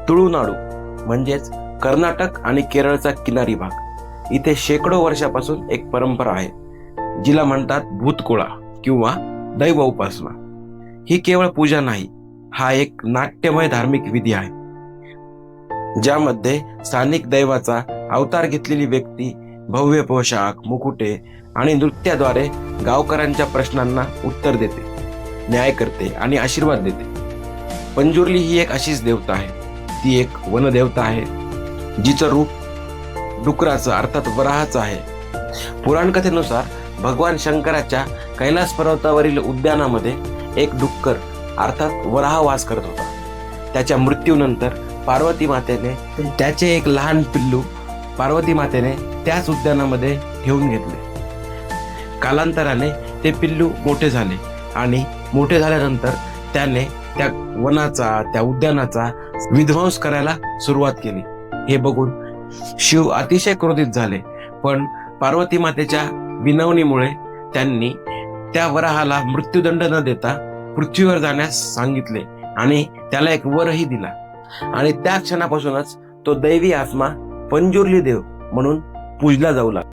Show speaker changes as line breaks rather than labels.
तुळुनाडू म्हणजेच कर्नाटक आणि केरळचा किनारी भाग, इथे शेकडो वर्षापासून एक परंपरा आहे जिला म्हणतात भूतकुळा किंवा दैव उपासना. ही केवळ पूजा नाही, हा एक नाट्यमय धार्मिक विधी आहे ज्यामध्ये स्थानिक दैवाचा अवतार घेतलेली व्यक्ती भव्य पोशाख, मुकुटे आणि नृत्याद्वारे गावकऱ्यांच्या प्रश्नांना उत्तर देते, न्याय करते आणि आशीर्वाद देते. पंजुर्ली ही एक अशीच देवता आहे. ती एक वनदेवता आहे जिचं रूप डुकराचं अर्थात वराहाचं आहे. पुराणकथेनुसार भगवान शंकराच्या कैलास पर्वतावरील उद्यानामध्ये एक डुक्कर अर्थात वराह वास करत होता. त्याच्या मृत्यूनंतर पार्वती मातेने त्याचे एक लहान पिल्लू पार्वती मातेने त्याच उद्यानामध्ये ठेवून घेतले. कालांतराने ते पिल्लू मोठे झाले आणि मोठे झाल्यानंतर त्याने त्या वनाचा, त्या उद्यानाचा विध्वंस करायला सुरुवात केली. हे बघून शिव अतिशय क्रोधित झाले, पण पार्वती मातेच्या विनवणीमुळे त्यांनी त्या वराहाला मृत्यूदंड न देता पृथ्वीवर जाण्यास सांगितले आणि त्याला एक वरही दिला. आणि त्या क्षणापासूनच तो दैवी आत्मा पंजुर्ली देव म्हणून पूजला जाऊ लागला.